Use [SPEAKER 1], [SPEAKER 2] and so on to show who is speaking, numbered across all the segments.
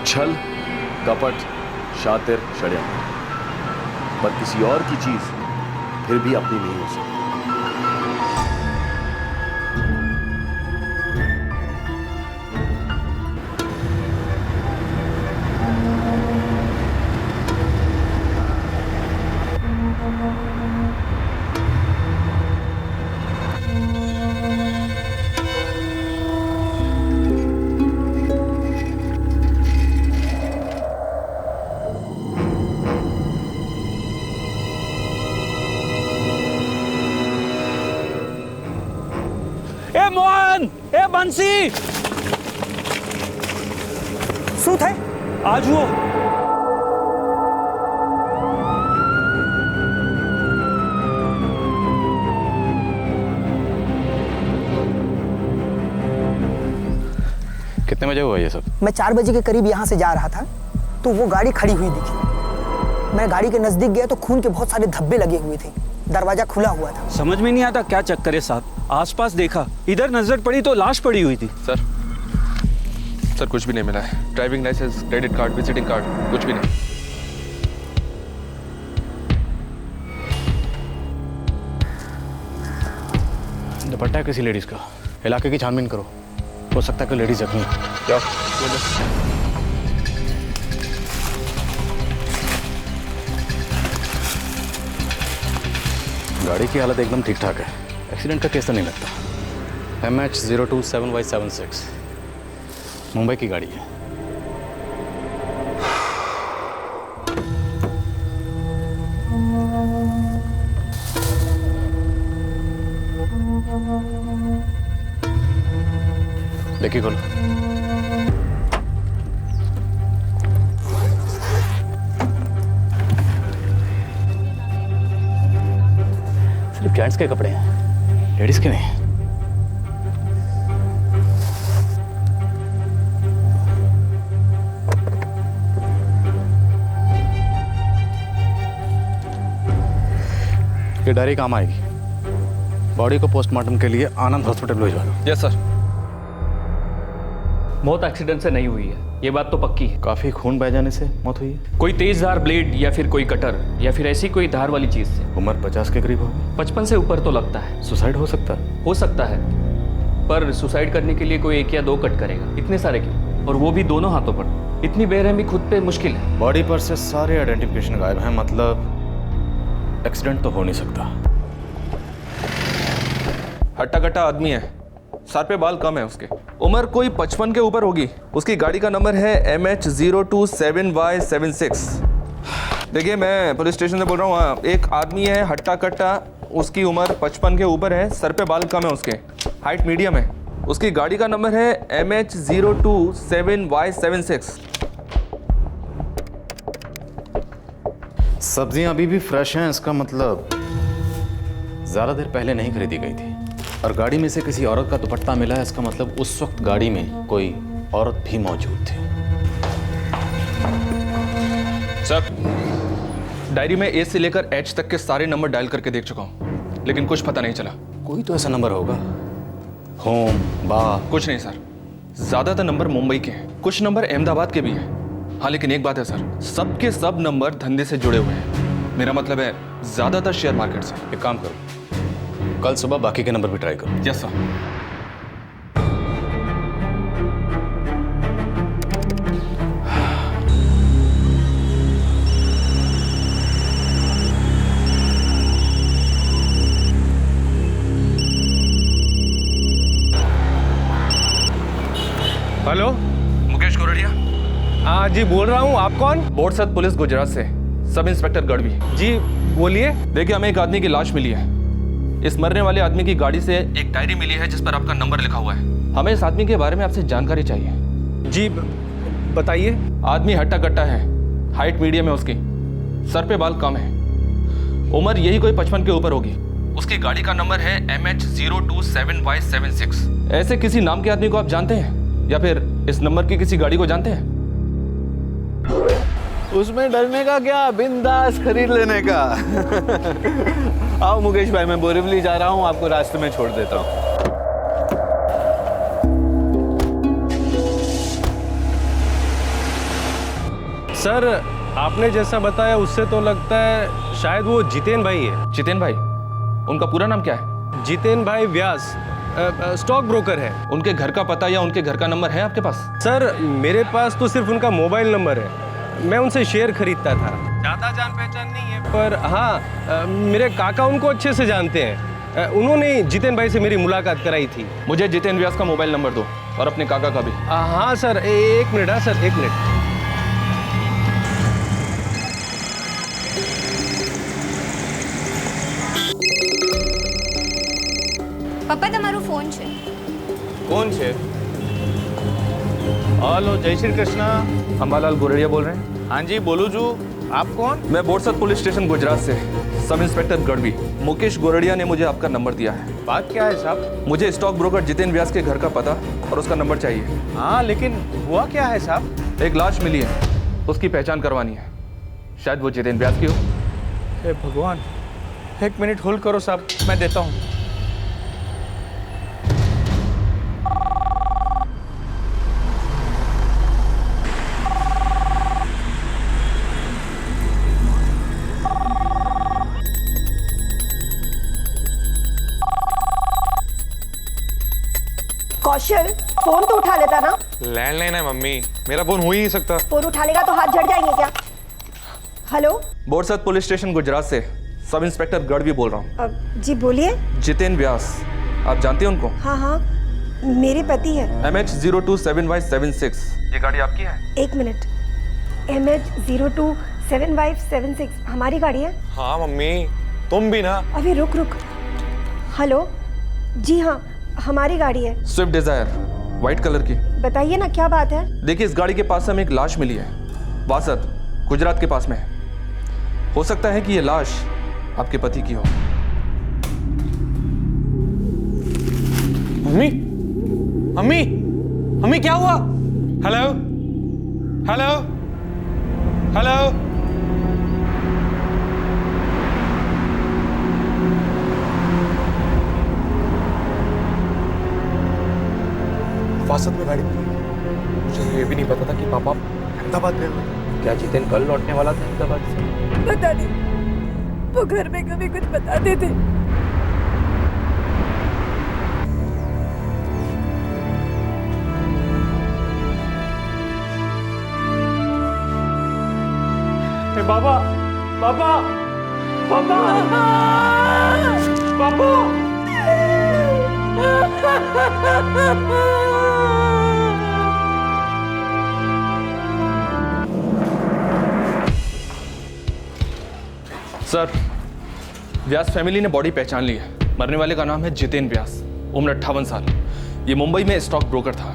[SPEAKER 1] छल, कपट, शातिर, षड्यंत्र, पर किसी और की चीज फिर भी अपनी नहीं हो सकती।
[SPEAKER 2] ए मोहन, ए बंसी,
[SPEAKER 3] શું થાય?
[SPEAKER 2] आ जुओ।
[SPEAKER 4] कितने बजे हुआ ये सब?
[SPEAKER 3] मैं 4 बजे के करीब यहाँ से जा रहा था तो वो गाड़ी खड़ी हुई दिखी। मैं गाड़ी के नजदीक गया तो खून के बहुत सारे धब्बे लगे हुए थे, दरवाजा खुला हुआ था।
[SPEAKER 2] समझ में नहीं आता क्या चक्कर है साहब। आसपास देखा, इधर नजर पड़ी तो लाश पड़ी हुई थी।
[SPEAKER 5] सर कुछ भी नहीं मिला है। Driving licence, credit card, visiting card, कुछ भी नहीं।
[SPEAKER 4] दुपट्टा है किसी लेडीज का। इलाके की छानबीन करो, हो सकता है कि लेडीज जख्मी है।
[SPEAKER 5] क्या?
[SPEAKER 4] गाड़ी की हालत एकदम ठीक ठाक है, एक्सीडेंट का केस तो नहीं लगता। MH027Y76 मुंबई की गाड़ी है। देखिए खोलो। सिर्फ जेंट्स के कपड़े हैं, लेडीज के नहीं। ये डायरी काम आएगी। बॉडी को पोस्टमार्टम के लिए आनंद हॉस्पिटल भिजवा दो।
[SPEAKER 5] Yes sir.
[SPEAKER 6] मौत एक्सीडेंट से नहीं हुई है, ये बात तो पक्की है।
[SPEAKER 4] काफी खून बह जाने से मौत हुई है।
[SPEAKER 6] कोई तेज धार ब्लेड या फिर कोई कटर या फिर ऐसी कोई धार वाली चीज से।
[SPEAKER 4] उम्र 50 के करीब होगी।
[SPEAKER 6] 55 से ऊपर तो लगता है।
[SPEAKER 4] सुसाइड हो सकता है?
[SPEAKER 6] हो सकता है, पर सुसाइड करने के लिए कोई 1 या 2 कट करेगा, इतने सारे क्यों, और वो भी दोनों हाथों पर। इतनी बेरहमी खुद पे मुश्किल है।
[SPEAKER 4] बॉडी पर से सारे आइडेंटिफिकेशन गायब हैं, मतलब एक्सीडेंट तो हो नहीं सकता।
[SPEAKER 5] हट्टा कट्टा आदमी है, सर पे बाल कम है उसके, उम्र कोई 55 के ऊपर होगी। उसकी गाड़ी का नंबर है MH027Y76। देखिए मैं पुलिस स्टेशन से बोल रहा हूँ। एक आदमी है हट्टा कट्टा, उसकी उम्र 55 के ऊपर है, सर पे बाल कम है उसके, हाइट मीडियम है। उसकी गाड़ी का नंबर है MH027Y76।
[SPEAKER 4] सब्जियां अभी भी फ्रेश हैं, इसका मतलब ज्यादा देर पहले नहीं खरीदी गई थी। और गाड़ी में से किसी औरत का दुपट्टा मिला है, इसका मतलब उस वक्त गाड़ी में कोई औरत भी मौजूद थी।
[SPEAKER 5] सर डायरी में A से लेकर H तक के सारे नंबर डायल करके देख चुका हूँ, लेकिन कुछ पता नहीं चला।
[SPEAKER 4] कोई तो ऐसा नंबर होगा, होम बा।
[SPEAKER 5] कुछ नहीं सर, ज्यादातर नंबर मुंबई के हैं, कुछ नंबर अहमदाबाद के भी हैं। हाँ लेकिन एक बात है सर, सबके सब नंबर धंधे से जुड़े हुए हैं। मेरा मतलब है ज्यादातर शेयर मार्केट से।
[SPEAKER 4] एक काम करो, कल सुबह बाकी के नंबर भी ट्राई करो।
[SPEAKER 5] Yes sir.
[SPEAKER 7] Hello,
[SPEAKER 5] Mukesh Kordiya.
[SPEAKER 7] हाँ जी बोल रहा हूँ। आप कौन?
[SPEAKER 5] बोर्डसद पुलिस गुजरात से, सब इंस्पेक्टर गढ़वी।
[SPEAKER 7] जी बोलिए।
[SPEAKER 5] देखिए हमें एक आदमी की लाश मिली है। इस मरने वाले आदमी की गाड़ी से एक डायरी मिली है जिस पर आपका नंबर लिखा हुआ है। हमें इस आदमी के बारे में आपसे जानकारी चाहिए।
[SPEAKER 7] जी बताइए।
[SPEAKER 5] आदमी हट्टा कट्टा है, हाइट मीडियम है उसकी, सर पे बाल कम है, उम्र यही कोई 55 के ऊपर होगी। उसकी गाड़ी का नंबर है MH027Y76। ऐसे किसी नाम के आदमी को आप जानते हैं या फिर इस नंबर की किसी गाड़ी को जानते हैं?
[SPEAKER 7] उसमें डरने का क्या, बिंदास खरीद लेने का। आओ मुकेश भाई, मैं बोरीवली जा रहा हूँ, आपको रास्ते में छोड़ देता हूँ।
[SPEAKER 8] सर आपने जैसा बताया उससे तो लगता है शायद वो जितेन भाई है।
[SPEAKER 5] जितेन भाई, उनका पूरा नाम क्या है?
[SPEAKER 8] जितेन भाई व्यास, स्टॉक ब्रोकर है।
[SPEAKER 5] उनके घर का पता या उनके घर का नंबर है आपके पास?
[SPEAKER 8] सर मेरे पास तो सिर्फ उनका मोबाइल नंबर है, मैं उनसे शेयर खरीदता था। ज़्यादा जान पहचान नहीं है, पर हाँ मेरे काका उनको अच्छे से जानते हैं। उन्होंने जितेन भाई से मेरी मुलाकात कराई थी।
[SPEAKER 5] मुझे जितेन व्यास का मोबाइल नंबर दो और अपने काका का भी।
[SPEAKER 8] हाँ सर, एक मिनट। हाँ सर, एक मिनट।
[SPEAKER 9] પપ્પા તમારો ફોન છે।
[SPEAKER 7] कौन छे? हेलो, जय श्री कृष्णा।
[SPEAKER 5] अंबालाल गोरड़िया बोल रहे हैं?
[SPEAKER 7] हाँ जी, बोलू जू। आप कौन?
[SPEAKER 5] मैं बोरसद पुलिस स्टेशन गुजरात से सब इंस्पेक्टर गढ़वी मुकेश गोरड़िया ने मुझे आपका नंबर दिया है।
[SPEAKER 7] बात क्या है साहब?
[SPEAKER 5] मुझे स्टॉक ब्रोकर जितेन व्यास के घर का पता और उसका नंबर चाहिए।
[SPEAKER 7] हाँ, लेकिन हुआ क्या है साहब?
[SPEAKER 5] एक लाश मिली है, उसकी पहचान करवानी है। शायद वो जितेन व्यास की हो।
[SPEAKER 7] हे भगवान, एक मिनट होल्ड करो साहब, मैं देता हूँ।
[SPEAKER 10] कौशल, फोन तो उठा लेता ना।
[SPEAKER 11] लैंडलाइन है मम्मी, मेरा फोन हो ही नहीं सकता।
[SPEAKER 10] फोन उठा लेगा तो हाथ जड़ जाएंगे क्या? Hello,
[SPEAKER 5] Borsad police station Gujarat से सब इंस्पेक्टर गढ़वी बोल रहा हूँ।
[SPEAKER 10] जी बोलिए।
[SPEAKER 5] जितेन व्यास, आप जानते हैं उनको?
[SPEAKER 10] हाँ हाँ, मेरे पति है।
[SPEAKER 5] MH027Y76, ये गाड़ी आपकी है?
[SPEAKER 10] एक मिनट, MH027Y76 हमारी गाड़ी है।
[SPEAKER 11] हाँ मम्मी, तुम भी ना।
[SPEAKER 10] अभी रुक रुक। हेलो, जी हाँ हमारी गाड़ी है।
[SPEAKER 5] स्विफ्ट डिजायर, व्हाइट कलर की।
[SPEAKER 10] बताइए ना क्या बात है?
[SPEAKER 5] देखिए, इस गाड़ी के पास हमें एक लाश मिली है, वासद गुजरात के पास में है। हो सकता है कि ये लाश आपके पति की हो।
[SPEAKER 11] मम्मी, मम्मी, मम्मी क्या हुआ? Hello, hello, hello. वासद में गाड़ी, मुझे ये भी नहीं पता था कि पापा अहमदाबाद गए हुए।
[SPEAKER 6] क्या जितेन कल लौटने वाला था अहमदाबाद से?
[SPEAKER 10] पता नहीं, वो घर में कभी कुछ बताते थे।
[SPEAKER 8] पापा, पापा, पापा, पापा।
[SPEAKER 5] सर, व्यास फैमिली ने बॉडी पहचान ली है। मरने वाले का नाम है जितेन व्यास, उम्र 58 साल। ये मुंबई में स्टॉक ब्रोकर था।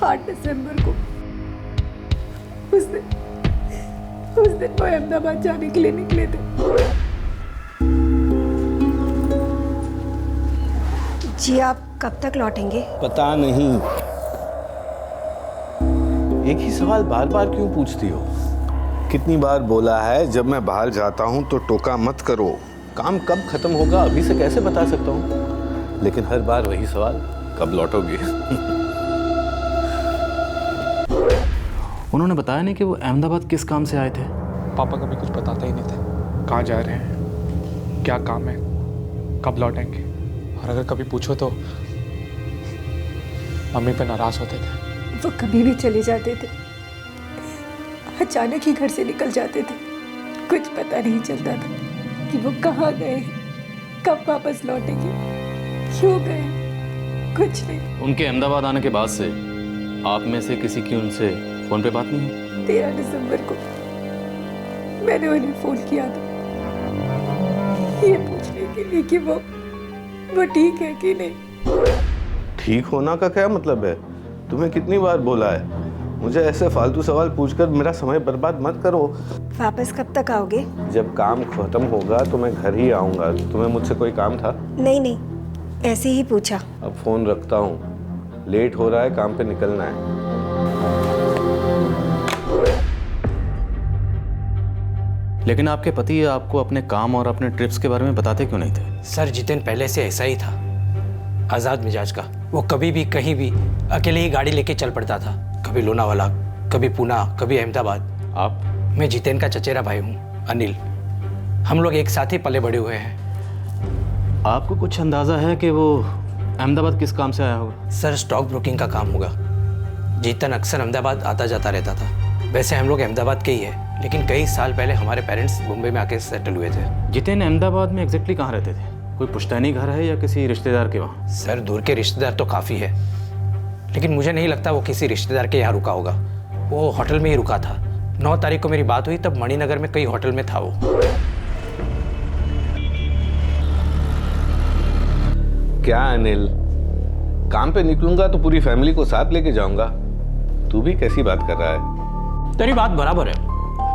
[SPEAKER 10] 8 दिसंबर को उस दिन वो अहमदाबाद जाने के लिए निकले थे। जी आप कब तक लौटेंगे?
[SPEAKER 7] पता नहीं। एक ही सवाल बार बार क्यों पूछती हो? कितनी बार बोला है, जब मैं बाहर जाता हूं तो टोका मत करो। काम कब खत्म होगा अभी से कैसे बता सकता हूं? लेकिन हर बार वही सवाल, कब लौटोगे?
[SPEAKER 4] उन्होंने बताया नहीं कि वो अहमदाबाद किस काम से आए थे?
[SPEAKER 11] पापा कभी कुछ बताते ही नहीं थे। कहाँ जा रहे हैं, क्या काम है, कब लौटेंगे, और अगर कभी पूछो तो मम्मी पे नाराज होते थे।
[SPEAKER 10] वो कभी भी चले जाते थे, अचानक ही घर से निकल जाते थे। कुछ पता नहीं चलता था कि वो कहाँ गए, कब वापस लौटेंगे, क्यों गए, कुछ नहीं।
[SPEAKER 4] उनके अहमदाबाद आने के बाद से आप में से किसी की उनसे फोन पे बात नहीं हुई?
[SPEAKER 10] 13 दिसंबर को मैंने उन्हें फोन किया था, ये पूछने के लिए कि वो ठीक है कि नहीं।
[SPEAKER 7] ठीक होना का क्या मतलब है? तुम्हें कितनी बार बोला है? मुझे ऐसे फालतू सवाल पूछकर मेरा समय बर्बाद मत करो।
[SPEAKER 10] वापस कब तक आओगे?
[SPEAKER 7] जब काम खत्म होगा तो मैं घर ही आऊंगा। तुम्हें मुझसे कोई काम था?
[SPEAKER 10] नहीं नहीं, ऐसे ही पूछा।
[SPEAKER 7] अब फोन रखता हूँ, लेट हो रहा है, काम पे निकलना है।
[SPEAKER 4] लेकिन आपके पति आपको अपने काम और अपने ट्रिप्स के बारे में बताते क्यों नहीं थे?
[SPEAKER 12] सर, जितेन पहले से ऐसा ही था, आज़ाद मिजाज का। वो कभी भी कहीं भी अकेले ही गाड़ी लेके चल पड़ता था। कभी लोनावाला, कभी पूना, कभी अहमदाबाद।
[SPEAKER 4] आप?
[SPEAKER 12] मैं जितेन का चचेरा भाई हूँ, अनिल। हम लोग एक साथ ही पले बड़े हुए हैं।
[SPEAKER 4] आपको कुछ अंदाजा है कि वो अहमदाबाद किस काम से आया होगा?
[SPEAKER 12] सर, स्टॉक ब्रोकिंग का काम होगा। जीतन अक्सर अहमदाबाद आता जाता रहता था। वैसे हम लोग अहमदाबाद के ही है, लेकिन कई साल पहले हमारे पेरेंट्स मुंबई में आके सेटल हुए थे।
[SPEAKER 4] जितेन अहमदाबाद में एग्जैक्टली कहाँ रहते थे? कोई पुश्तैनी घर है या किसी रिश्तेदार के वहाँ?
[SPEAKER 12] सर, दूर के रिश्तेदार तो काफ़ी है, लेकिन मुझे नहीं लगता वो किसी रिश्तेदार के यहाँ रुका होगा। वो होटल में ही रुका था। 9 तारीख को मेरी बात हुई, तब मणिनगर में कई होटल में था वो।
[SPEAKER 7] क्या अनिल, काम पे निकलूंगा तो पूरी फैमिली को साथ लेके जाऊंगा। तू भी कैसी बात कर रहा है?
[SPEAKER 12] तेरी बात बराबर है,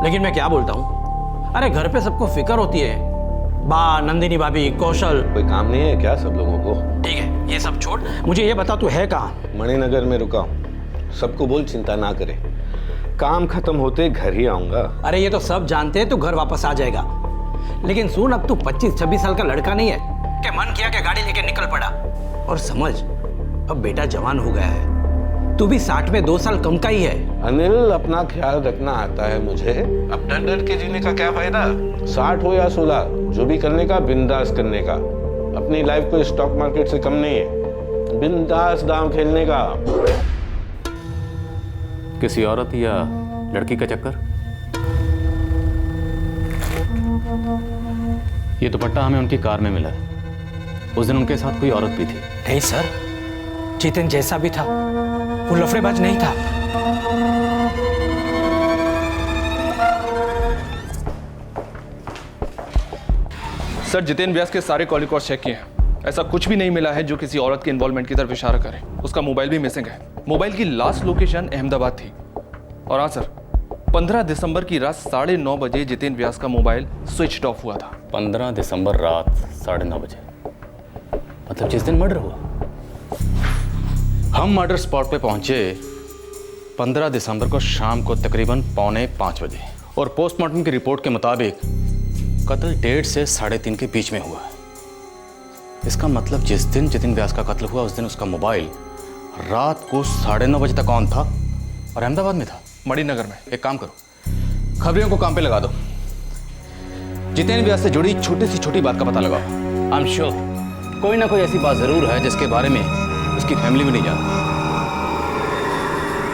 [SPEAKER 12] लेकिन मैं क्या बोलता हूँ, अरे घर पे सबको फिक्र होती है। बा, नंदिनी भाभी, कौशल।
[SPEAKER 7] कोई काम नहीं है क्या सब लोगों को?
[SPEAKER 12] ठीक है, ये सब छोड़, मुझे ये बता तू है कहाँ?
[SPEAKER 7] मणिनगर में रुका हूँ। सबको बोल चिंता ना करे, काम खत्म होते घर ही आऊंगा।
[SPEAKER 12] अरे ये तो सब जानते हैं तू घर वापस आ जाएगा, लेकिन सुन, अब तू 25-26 साल का लड़का नहीं है कि मन किया कि गाड़ी लेके निकल पड़ा। और समझ, अब बेटा जवान हो गया है, तू भी 60 में 2 साल कम का ही है।
[SPEAKER 7] अनिल, अपना ख्याल रखना आता है मुझे। अब डर डर के जीने का क्या फायदा? 60 हो या 16, जो भी करने का बिंदास करने का। अपनी लाइफ को स्टॉक मार्केट से कम नहीं है, बिंदास दांव खेलने का।
[SPEAKER 4] किसी औरत या लड़की का चक्कर? ये दुपट्टा हमें उनकी कार में मिला है। उस दिन उनके साथ कोई औरत भी थी।
[SPEAKER 12] नहीं सर, जितेन जैसा भी था वो लफड़ेबाज नहीं था।
[SPEAKER 5] सर, जितेन व्यास के सारे कॉल रिकॉर्ड चेक किए हैं, ऐसा कुछ भी नहीं मिला है जो किसी औरत के इन्वॉल्वमेंट की तरफ इशारा करे। उसका मोबाइल भी मिसिंग है। मोबाइल की लास्ट लोकेशन अहमदाबाद थी। और हाँ सर, 15 दिसंबर की रात 9:30 बजे जितेन व्यास का मोबाइल स्विच ऑफ हुआ था।
[SPEAKER 4] 15 दिसंबर रात 9:30 बजे, मतलब जिस दिन मर्डर हुआ। हम मर्डर स्पॉट पे पहुंचे 15 दिसंबर को शाम को तकरीबन 4:45 बजे, और पोस्टमार्टम की रिपोर्ट के मुताबिक कत्ल 1:30 से 3:30 के बीच में हुआ है। इसका मतलब जिस दिन जितेन व्यास का कत्ल हुआ उस दिन उसका मोबाइल रात को 9:30 बजे तक ऑन था और अहमदाबाद में था,
[SPEAKER 5] मणिनगर में।
[SPEAKER 4] एक काम करो, खबरियों को काम पे लगा दो, जितेन व्यास से जुड़ी छोटी से छोटी बात का पता लगाओ। आई एम श्योर कोई ना कोई ऐसी बात जरूर है जिसके बारे में उसकी फैमिली भी नहीं जानती।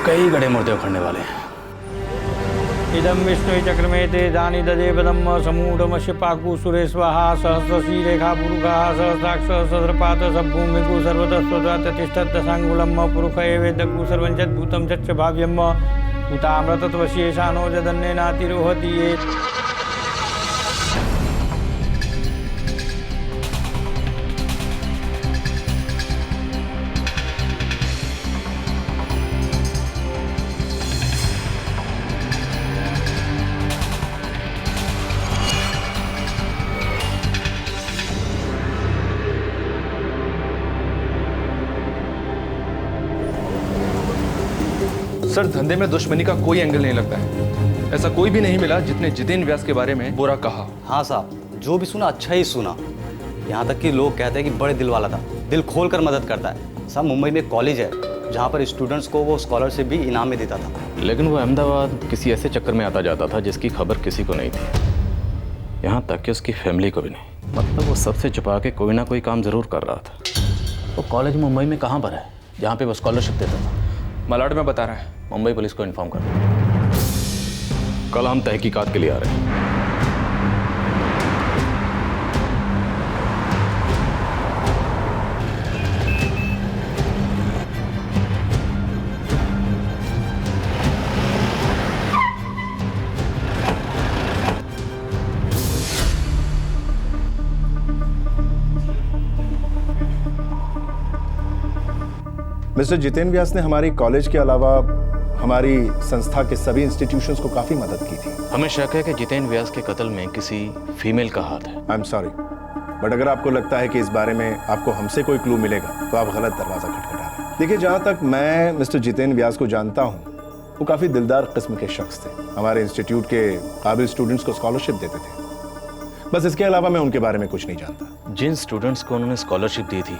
[SPEAKER 4] कई गड़े मुर्दे उखड़ने वाले हैं।
[SPEAKER 2] इदम विष्णु चक्रमेते दानी दजे पदम समूढ़मस्य पाकु सुरे स्वाहा सहस्रशी रेखा पुरुखा सहस्राक्ष सहस्रपात सभूमिकु सर्वतस्वता तिष्ठत् दशांगुलम पुरुष एवेदकु सर्वंचत् भूतं चच्च भाव्यम उतामृतत्वशेषानो जदन्ने नातिरोहति ये।
[SPEAKER 5] सर, धंधे में दुश्मनी का कोई एंगल नहीं लगता है। ऐसा कोई भी नहीं मिला जितने जितेन व्यास के बारे में बुरा कहा।
[SPEAKER 13] हाँ साहब, जो भी सुना अच्छा ही सुना। यहाँ तक कि लोग कहते हैं कि बड़े दिल वाला था, दिल खोल कर मदद करता है। साहब, मुंबई में एक कॉलेज है जहाँ पर स्टूडेंट्स को वो स्कॉलरशिप भी इनाम में देता था।
[SPEAKER 4] लेकिन वो अहमदाबाद किसी ऐसे चक्कर में आता जाता था जिसकी खबर किसी को नहीं थी, यहाँ तक कि उसकी फैमिली को भी नहीं। मतलब वो सबसे छुपा के कोई ना कोई काम जरूर कर रहा था। वो कॉलेज मुंबई में कहाँ पर है जहाँ पे वो स्कॉलरशिप देता था?
[SPEAKER 5] मलाड में बता रहे हैं।
[SPEAKER 4] मुंबई पुलिस को इन्फॉर्म कर दो। कल हम तहकीकात के लिए आ रहे हैं।
[SPEAKER 14] मिस्टर जितेन व्यास ने हमारी कॉलेज के अलावा हमारी संस्था के सभी इंस्टीट्यूशंस को काफी मदद की थी।
[SPEAKER 4] हमें शक है कि जितेन व्यास के कत्ल में किसी फीमेल का हाथ है।
[SPEAKER 14] आई एम सॉरी, बट अगर आपको लगता है कि इस बारे में आपको हमसे कोई क्लू मिलेगा तो आप गलत दरवाजा खटखटा रहे हैं। देखिए, जहां तक मैं मिस्टर जितेन व्यास को जानता हूं, वो काफी दिलदार किस्म के शख्स थे। हमारे इंस्टीट्यूट के काबिल स्टूडेंट्स को स्कॉलरशिप देते थे। बस इसके अलावा मैं उनके बारे में कुछ नहीं जानता।
[SPEAKER 4] जिन स्टूडेंट्स को उन्होंने स्कॉलरशिप दी थी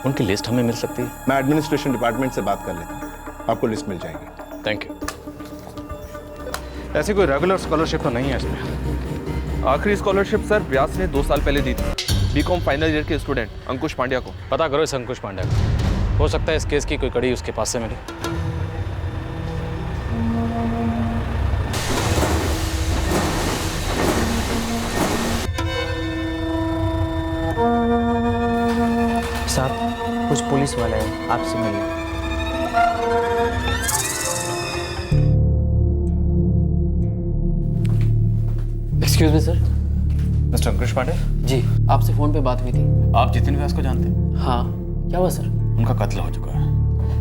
[SPEAKER 4] उनकी लिस्ट हमें मिल सकती है?
[SPEAKER 14] मैं एडमिनिस्ट्रेशन डिपार्टमेंट से बात कर लेता हूँ, आपको लिस्ट मिल जाएगी।
[SPEAKER 4] Thank you.
[SPEAKER 5] ऐसी कोई रेगुलर स्कॉलरशिप तो नहीं है इसमें। आखिरी स्कॉलरशिप सर व्यास ने 2 साल पहले दी थी बीकॉम फाइनल ईयर के स्टूडेंट अंकुश पांड्या को।
[SPEAKER 4] पता करो इस अंकुश पांड्या को, हो सकता है इस केस की कोई कड़ी उसके पास से मिले।
[SPEAKER 3] साहब कुछ पुलिस वाले हैं, आपसे मिलना।
[SPEAKER 6] Excuse me sir.
[SPEAKER 4] मिस्टर अंकुश पांडे
[SPEAKER 6] जी, आपसे फोन पे बात हुई थी।
[SPEAKER 4] आप जितिन व्यास को जानते हैं?
[SPEAKER 6] हाँ, क्या हुआ सर?
[SPEAKER 4] उनका कत्ल हो चुका है।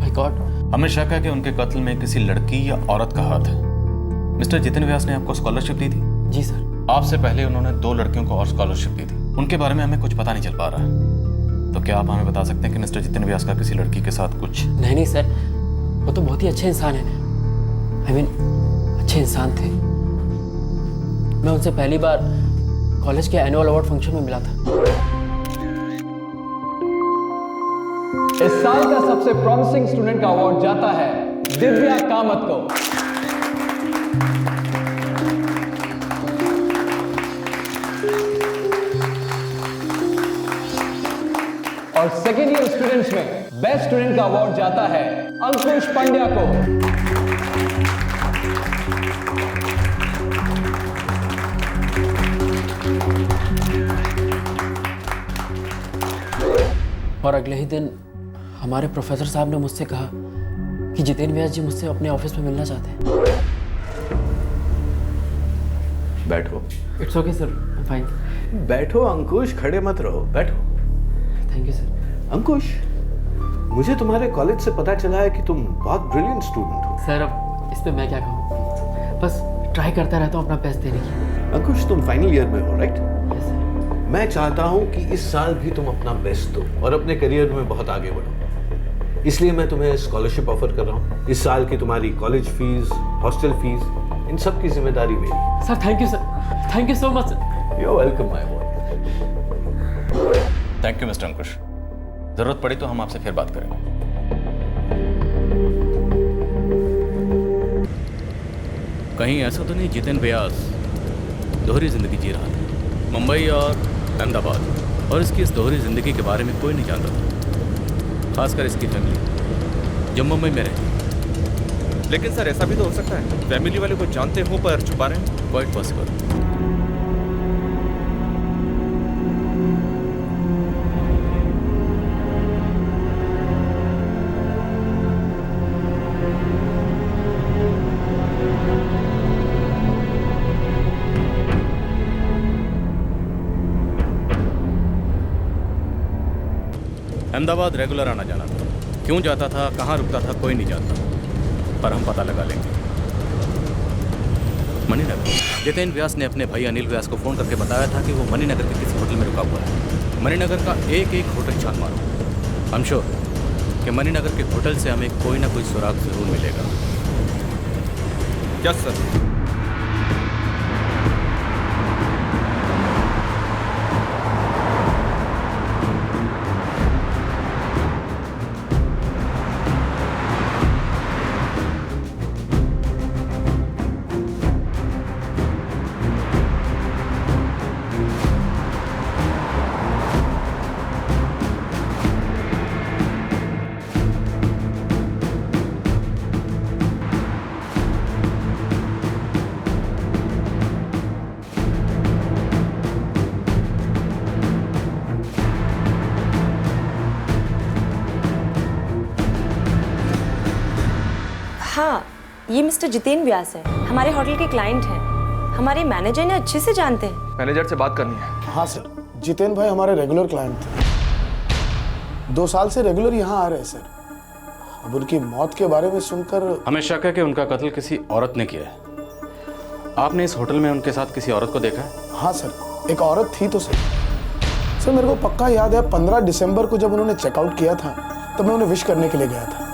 [SPEAKER 6] My God.
[SPEAKER 4] हमें शक है कि उनके कत्ल में किसी लड़की या औरत का हाथ है। मिस्टर जितिन व्यास ने आपको स्कॉलरशिप दी थी?
[SPEAKER 6] जी सर।
[SPEAKER 4] आपसे पहले उन्होंने 2 लड़कियों को और स्कॉलरशिप दी थी। उनके बारे में हमें कुछ पता नहीं चल पा रहा है, तो क्या आप हमें बता सकते हैं कि मिस्टर जितिन व्यास का किसी लड़की के साथ कुछ?
[SPEAKER 6] नहीं सर, वो तो बहुत ही अच्छे इंसान है। I mean, अच्छे इंसान थे। मैं उनसे पहली बार कॉलेज के एनुअल अवार्ड फंक्शन में मिला था।
[SPEAKER 15] इस साल का सबसे प्रॉमिसिंग स्टूडेंट का अवार्ड जाता है दिव्या कामत को। और सेकेंड ईयर स्टूडेंट्स में बेस्ट स्टूडेंट का अवार्ड जाता है अंकुश पांड्या को।
[SPEAKER 6] और अगले ही दिन हमारे प्रोफेसर साहब ने मुझसे कहा कि जितेन व्यास जी मुझसे अपने ऑफिस में मिलना चाहते हैं।
[SPEAKER 7] बैठो।
[SPEAKER 6] It's okay sir, fine.
[SPEAKER 7] बैठो अंकुश, खड़े मत रहो, बैठो।
[SPEAKER 6] Thank you sir.
[SPEAKER 7] अंकुश, मुझे तुम्हारे कॉलेज से पता चला है कि तुम बहुत ब्रिलियंट स्टूडेंट हो।
[SPEAKER 6] सर अब इस पे मैं क्या कहूँ, बस ट्राई करता रहता हूँ अपना बेस्ट देने की।
[SPEAKER 7] अंकुश, तुम फाइनल ईयर में हो, राइट?
[SPEAKER 6] Yes sir.
[SPEAKER 7] मैं चाहता हूं कि इस साल भी तुम अपना बेस्ट दो और अपने करियर में बहुत आगे बढ़ो। इसलिए मैं तुम्हें स्कॉलरशिप ऑफर कर रहा हूं। इस साल की तुम्हारी कॉलेज फीस, हॉस्टल फीस, इन सब की जिम्मेदारी मेरी।
[SPEAKER 6] Sir thank you sir, thank you so much sir.
[SPEAKER 7] You are welcome my boy.
[SPEAKER 4] Thank you mister Ankush. जरूरत पड़ी तो हम आपसे फिर बात करेंगे। कहीं ऐसा तो नहीं जितेन व्यास दोहरी जिंदगी जी रहा था? मुंबई और अहमदाबाद और इसकी इस दोहरी जिंदगी के बारे में कोई नहीं जानता था, खासकर इसकी फैमिली जो मुंबई में रहती।
[SPEAKER 5] लेकिन सर ऐसा भी तो हो सकता है फैमिली वाले को जानते हो पर छुपा रहे हैं।
[SPEAKER 4] Quite possible. अहमदाबाद रेगुलर आना जाना था। क्यों जाता था, कहाँ रुकता था, कोई नहीं जानता, पर हम पता लगा लेंगे। मणिनगर। जितेन व्यास ने अपने भाई अनिल व्यास को फ़ोन करके बताया था कि वो मणिनगर के किसी होटल में रुका हुआ है। मणिनगर का एक एक होटल छान मारो। हम श्योर कि मणिनगर के होटल से हमें कोई ना कोई सुराग जरूर मिलेगा।
[SPEAKER 5] Yes sir.
[SPEAKER 16] हाँ, ये मिस्टर जितेन व्यास है, हमारे होटल के क्लाइंट हैं। हमारे मैनेजर ने अच्छे से जानते हैं।
[SPEAKER 5] मैनेजर से बात करनी है।
[SPEAKER 17] हाँ सर, जितेन भाई हमारे रेगुलर क्लाइंट थे। 2 साल से रेगुलर यहाँ आ रहे हैं सर। अब उनकी मौत के बारे में सुनकर
[SPEAKER 4] हमें शक है कि उनका कत्ल किसी औरत ने किया है। आपने इस होटल में उनके साथ किसी औरत को देखा है?
[SPEAKER 17] हाँ सर, एक औरत थी तो सर मेरे को पक्का याद है 15 दिसंबर को जब उन्होंने चेकआउट किया था तब मैं उन्हें विश करने के लिए गया था।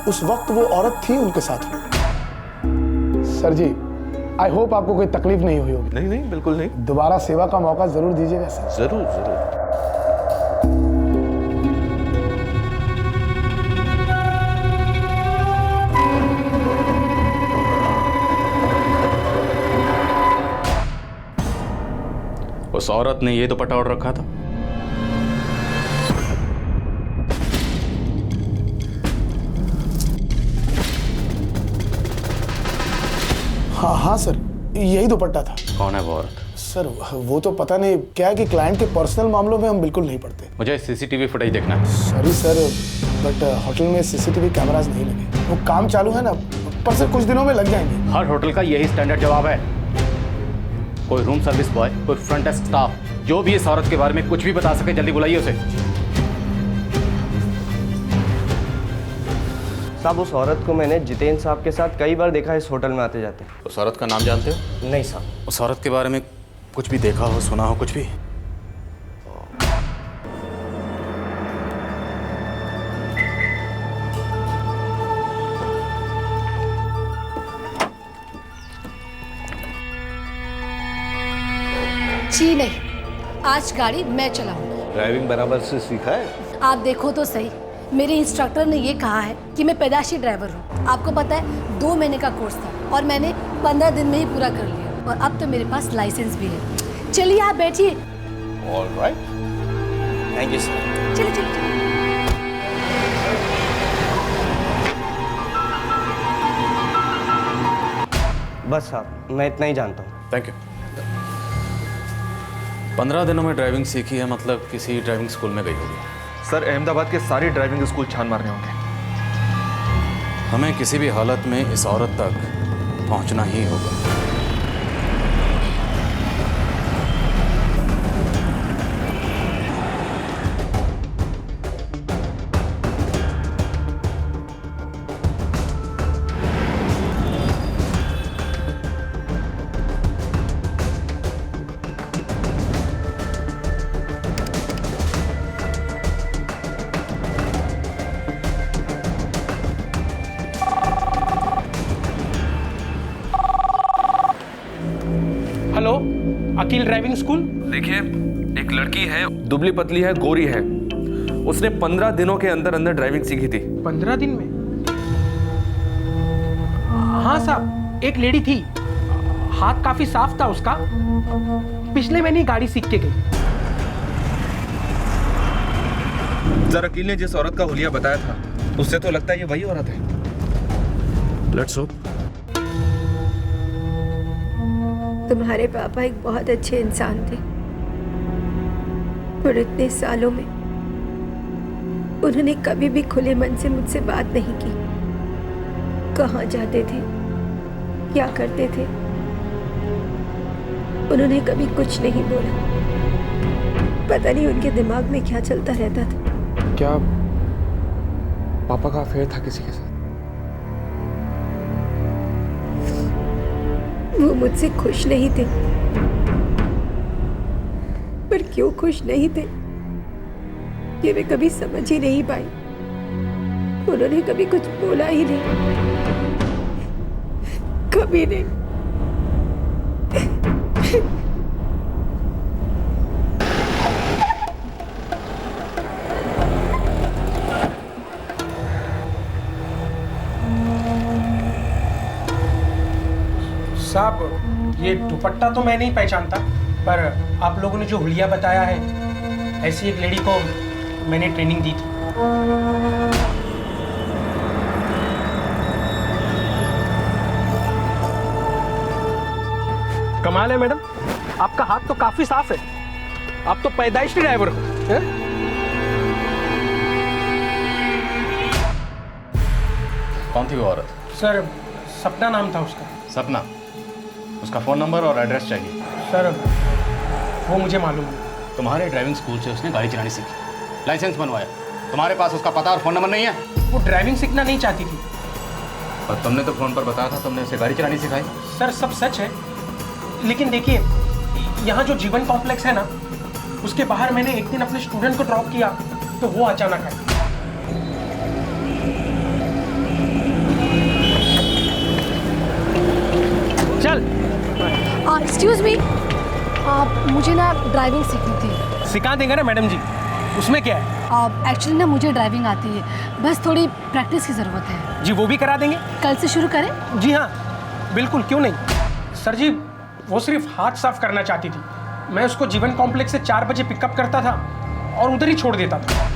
[SPEAKER 17] उस वक्त वो औरत थी उनके साथ में। सर जी, आई होप आपको कोई तकलीफ नहीं हुई होगी।
[SPEAKER 7] नहीं नहीं, बिल्कुल नहीं।
[SPEAKER 17] दोबारा सेवा का मौका जरूर दीजिएगा सर।
[SPEAKER 7] जरूर जरूर।
[SPEAKER 4] उस औरत ने ये दुपट्टा ओढ़ रखा था?
[SPEAKER 17] हाँ हाँ सर, यही दुपट्टा था।
[SPEAKER 4] कौन है वो औरत?
[SPEAKER 17] सर वो तो पता नहीं, क्या है कि क्लाइंट के पर्सनल मामलों में हम बिल्कुल नहीं पढ़ते।
[SPEAKER 4] मुझे सीसीटीवी फुटेज देखना है।
[SPEAKER 17] सॉरी सर, बट होटल में सीसीटीवी कैमरास नहीं लगे। वो काम चालू है ना, पर सर कुछ दिनों में लग जाएंगे।
[SPEAKER 4] हर होटल का यही स्टैंडर्ड जवाब है। कोई रूम सर्विस बॉय, कोई फ्रंट डेस्क स्टाफ, जो भी इस औरत के बारे में कुछ भी बता सके, जल्दी बुलाइए उसे।
[SPEAKER 18] साहब, उस औरत को मैंने जितेंद्र साहब के साथ कई बार देखा इस होटल में आते जाते।
[SPEAKER 4] उस औरत का नाम जानते हो?
[SPEAKER 18] नहीं साहब।
[SPEAKER 4] उस औरत के बारे में कुछ भी देखा हो, सुना हो, कुछ भी?
[SPEAKER 19] जी नहीं, आज गाड़ी मैं चलाऊंगी।
[SPEAKER 7] ड्राइविंग बराबर से सीखा है?
[SPEAKER 19] आप देखो तो सही, मेरे इंस्ट्रक्टर ने ये कहा है कि मैं पैदाशी ड्राइवर हूँ। आपको पता है 2 महीने का कोर्स था और मैंने 15 दिन में ही पूरा कर लिया, और अब तो मेरे पास लाइसेंस भी है। चलिए आप बैठिए।
[SPEAKER 7] Alright,
[SPEAKER 18] thank you sir.
[SPEAKER 19] चलिए चलिए।
[SPEAKER 18] बस साहब, मैं इतना ही जानता हूँ।
[SPEAKER 4] Thank you. 15 दिनों में ड्राइविंग सीखी है, मतलब किसी ड्राइविंग स्कूल में गई होगी।
[SPEAKER 5] सर, अहमदाबाद के सारे ड्राइविंग स्कूल छान मारने होंगे।
[SPEAKER 4] हमें किसी भी हालत में इस औरत तक पहुंचना ही होगा।
[SPEAKER 8] Hello, Akeel driving school.
[SPEAKER 5] देखिए, एक लड़की है, दुबली पतली है, गोरी है। उसने 15 दिनों के अंदर अंदर ड्राइविंग सीखी थी।
[SPEAKER 8] 15 दिन में? हाँ साहब, एक लेडी थी, हाथ काफी साफ था उसका, पिछले महीने गाड़ी सीख के गई।
[SPEAKER 5] जरा अकील ने जिस औरत का हुलिया बताया था, उससे तो लगता है ये वही औरत है।
[SPEAKER 4] Let's hope.
[SPEAKER 10] तुम्हारे पापा एक बहुत अच्छे इंसान थे, और इतने सालों में उन्होंने कभी भी खुले मन से मुझसे बात नहीं की। कहाँ जाते थे, क्या करते थे, उन्होंने कभी कुछ नहीं बोला। पता नहीं उनके दिमाग में क्या चलता रहता था।
[SPEAKER 11] क्या पापा का अफेयर था किसी के साथ?
[SPEAKER 10] वो मुझसे खुश नहीं थे, पर क्यों खुश नहीं थे ये मैं कभी समझ ही नहीं पाई। उन्होंने कभी कुछ बोला ही नहीं, कभी नहीं।
[SPEAKER 8] साहब, ये दुपट्टा तो मैं नहीं पहचानता, पर आप लोगों ने जो हुलिया बताया है, ऐसी एक लेडी को मैंने ट्रेनिंग दी थी। कमाल है मैडम, आपका हाथ तो काफी साफ है। आप तो पैदाइशी ड्राइवर हो।
[SPEAKER 4] कौन थी वो औरत?
[SPEAKER 8] सर, सपना नाम था उसका।
[SPEAKER 4] सपना? उसका फोन नंबर और एड्रेस चाहिए।
[SPEAKER 8] सर, वो मुझे मालूम है।
[SPEAKER 4] तुम्हारे ड्राइविंग स्कूल से उसने गाड़ी चलानी सीखी, लाइसेंस बनवाया, तुम्हारे पास उसका पता और फोन नंबर नहीं है?
[SPEAKER 8] वो ड्राइविंग सीखना नहीं चाहती थी।
[SPEAKER 4] और तुमने तो फोन पर बताया था तुमने उसे गाड़ी चलानी सिखाई।
[SPEAKER 8] सर, सब सच है, लेकिन देखिए, यहाँ जो जीवन कॉम्प्लेक्स है ना, उसके बाहर मैंने एक दिन अपने स्टूडेंट को ड्रॉप किया, तो वो अचानक आया। चल।
[SPEAKER 19] एक्सक्यूज मी, मुझे ना ड्राइविंग सीखनी थी।
[SPEAKER 8] सिखा देंगे ना मैडम जी, उसमें क्या है?
[SPEAKER 19] एक्चुअली ना मुझे ड्राइविंग आती है, बस थोड़ी प्रैक्टिस की ज़रूरत है।
[SPEAKER 8] जी, वो भी करा देंगे।
[SPEAKER 19] कल से शुरू करें?
[SPEAKER 8] जी हाँ, बिल्कुल, क्यों नहीं। सर जी, वो सिर्फ हाथ साफ करना चाहती थी,
[SPEAKER 20] मैं उसको जीवन कॉम्प्लेक्स से 4 बजे पिकअप करता था और उधर ही छोड़ देता था।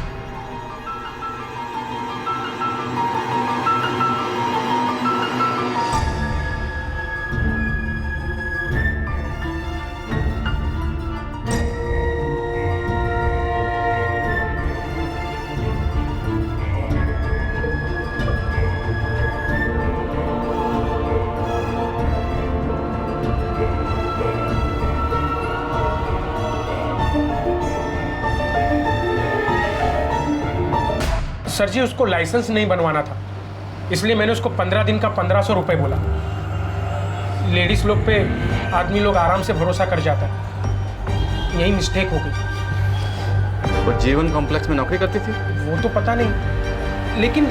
[SPEAKER 20] सर जी, उसको लाइसेंस नहीं बनवाना था, इसलिए मैंने उसको 15 दिन का 1500 रुपये बोला। लेडीज लोग पे आदमी लोग आराम से भरोसा कर जाता है, यही मिस्टेक हो गई।
[SPEAKER 4] वो जीवन कॉम्प्लेक्स में नौकरी करती थी?
[SPEAKER 20] वो तो पता नहीं, लेकिन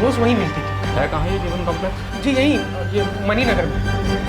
[SPEAKER 20] रोज वहीं मिलती थी।
[SPEAKER 4] है कहाँ ये जीवन कॉम्प्लेक्स?
[SPEAKER 20] जी यही, ये मणिनगर में।